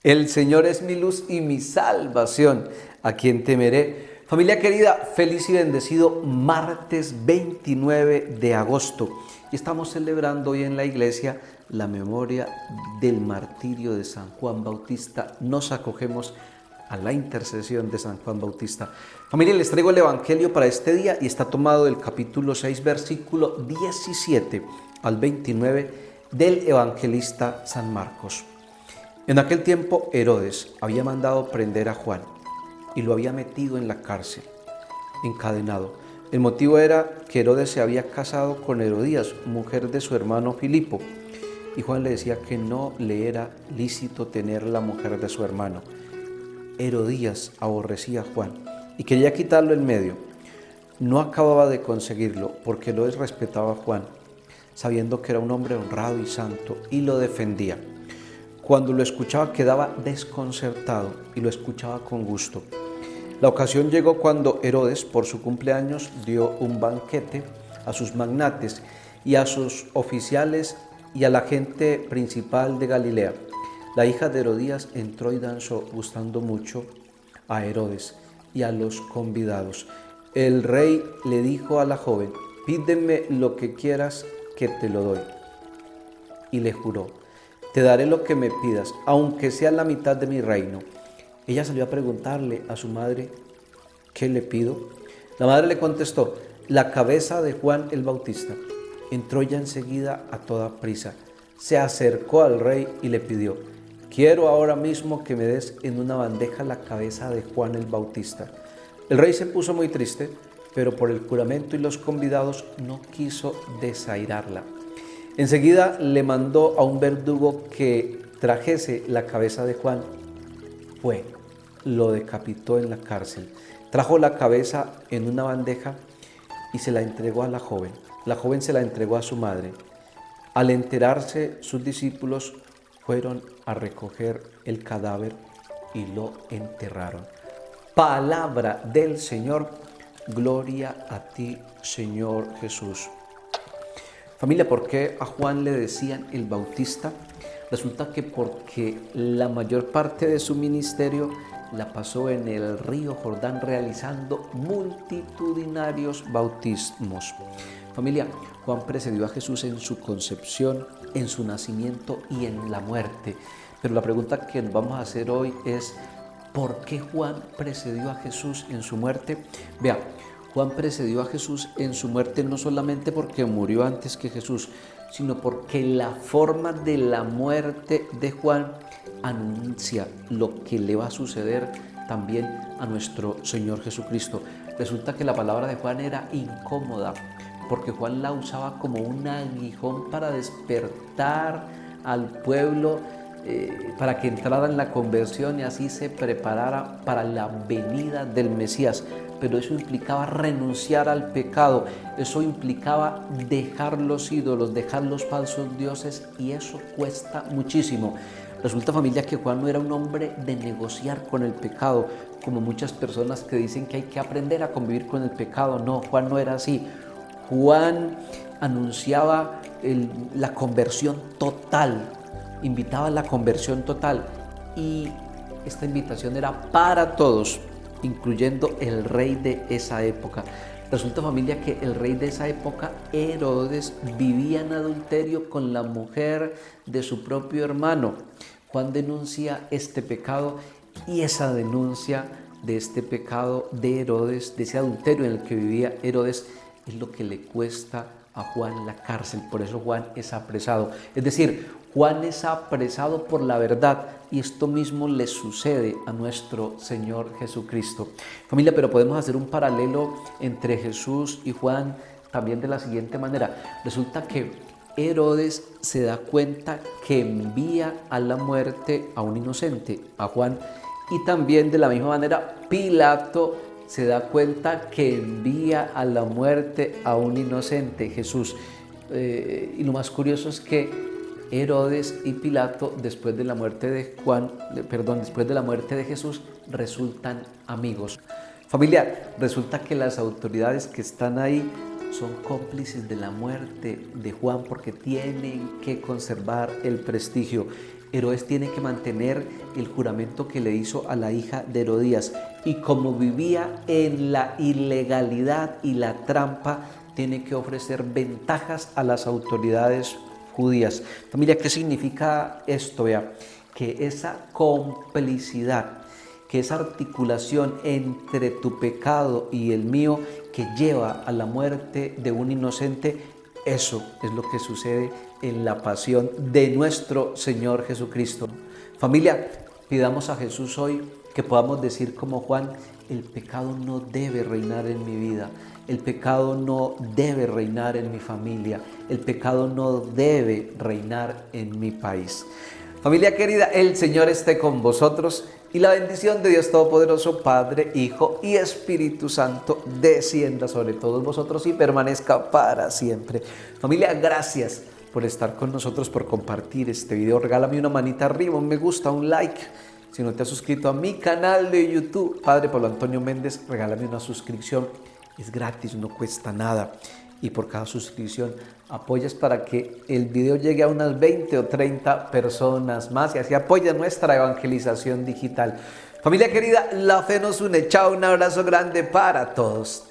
El Señor es mi luz y mi salvación, ¿a quien temeré? Familia querida, feliz y bendecido martes 29 de agosto. Y estamos celebrando hoy en la iglesia la memoria del martirio de San Juan Bautista. Nos acogemos a la intercesión de San Juan Bautista. Familia, les traigo el Evangelio para este día y está tomado del capítulo 6, versículo 17 al 29 del evangelista San Marcos. En aquel tiempo Herodes había mandado prender a Juan y lo había metido en la cárcel, encadenado. El motivo era que Herodes se había casado con Herodías, mujer de su hermano Filipo, y Juan le decía que no le era lícito tener la mujer de su hermano. Herodías aborrecía a Juan y quería quitarlo en medio. No acababa de conseguirlo porque Herodes respetaba a Juan, sabiendo que era un hombre honrado y santo, y lo defendía. Cuando lo escuchaba quedaba desconcertado y lo escuchaba con gusto. La ocasión llegó cuando Herodes, por su cumpleaños, dio un banquete a sus magnates y a sus oficiales y a la gente principal de Galilea. La hija de Herodías entró y danzó, gustando mucho a Herodes y a los convidados. El rey le dijo a la joven: «Pídeme lo que quieras que te lo doy». Y le juró: «Te daré lo que me pidas, aunque sea la mitad de mi reino». Ella salió a preguntarle a su madre: «¿Qué le pido?». La madre le contestó: «La cabeza de Juan el Bautista». Entró ella enseguida a toda prisa, se acercó al rey y le pidió: «Quiero ahora mismo que me des en una bandeja la cabeza de Juan el Bautista». El rey se puso muy triste, pero por el juramento y los convidados no quiso desairarla. Enseguida le mandó a un verdugo que trajese la cabeza de Juan. Fue, lo decapitó en la cárcel, trajo la cabeza en una bandeja y se la entregó a la joven. La joven se la entregó a su madre. Al enterarse, sus discípulos fueron a recoger el cadáver y lo enterraron. Palabra del Señor, gloria a ti, Señor Jesús. Familia, ¿por qué a Juan le decían el Bautista? Resulta que porque la mayor parte de su ministerio la pasó en el río Jordán realizando multitudinarios bautismos. Familia, Juan precedió a Jesús en su concepción, en su nacimiento y en la muerte. Pero la pregunta que vamos a hacer hoy es: ¿por qué Juan precedió a Jesús en su muerte? Vea, Juan precedió a Jesús en su muerte no solamente porque murió antes que Jesús, sino porque la forma de la muerte de Juan anuncia lo que le va a suceder también a nuestro Señor Jesucristo. Resulta que la palabra de Juan era incómoda, porque Juan la usaba como un aguijón para despertar al pueblo, para que entrara en la conversión y así se preparara para la venida del Mesías. Pero eso implicaba renunciar al pecado, eso implicaba dejar los ídolos, dejar los falsos dioses, y eso cuesta muchísimo. Resulta, familia, que Juan no era un hombre de negociar con el pecado, como muchas personas que dicen que hay que aprender a convivir con el pecado. No, Juan no era así. Juan anunciaba la conversión total, invitaba a la conversión total, y esta invitación era para todos, incluyendo el rey de esa época. Resulta, familia, que el rey de esa época, Herodes, vivía en adulterio con la mujer de su propio hermano. Juan denuncia este pecado, y esa denuncia de este pecado de Herodes, de ese adulterio en el que vivía Herodes, es lo que le cuesta a Juan la cárcel. Por eso Juan es apresado. Es decir, Juan es apresado por la verdad, y esto mismo le sucede a nuestro Señor Jesucristo. Familia, pero podemos hacer un paralelo entre Jesús y Juan también de la siguiente manera. Resulta que Herodes se da cuenta que envía a la muerte a un inocente, a Juan, y también de la misma manera Pilato se da cuenta que envía a la muerte a un inocente, Jesús. Y lo más curioso es que Herodes y Pilato, después de la muerte de Jesús, resultan amigos. Familia, resulta que las autoridades que están ahí son cómplices de la muerte de Juan porque tienen que conservar el prestigio. Herodes tiene que mantener el juramento que le hizo a la hija de Herodías, y como vivía en la ilegalidad y la trampa, tiene que ofrecer ventajas a las autoridades judías. Familia, ¿qué significa esto? Vea, que esa complicidad, que esa articulación entre tu pecado y el mío que lleva a la muerte de un inocente, eso es lo que sucede en la pasión de nuestro Señor Jesucristo. Familia, pidamos a Jesús hoy que podamos decir como Juan: el pecado no debe reinar en mi vida, el pecado no debe reinar en mi familia, el pecado no debe reinar en mi país. Familia querida, el Señor esté con vosotros y la bendición de Dios Todopoderoso, Padre, Hijo y Espíritu Santo, descienda sobre todos vosotros y permanezca para siempre. Familia, gracias por estar con nosotros, por compartir este video. Regálame una manita arriba, un me gusta, un like. Si no te has suscrito a mi canal de YouTube, Padre Pablo Antonio Méndez, regálame una suscripción. Es gratis, no cuesta nada. Y por cada suscripción apoyas para que el video llegue a unas 20 o 30 personas más y así apoya nuestra evangelización digital. Familia querida, la fe nos une. Chao, un abrazo grande para todos.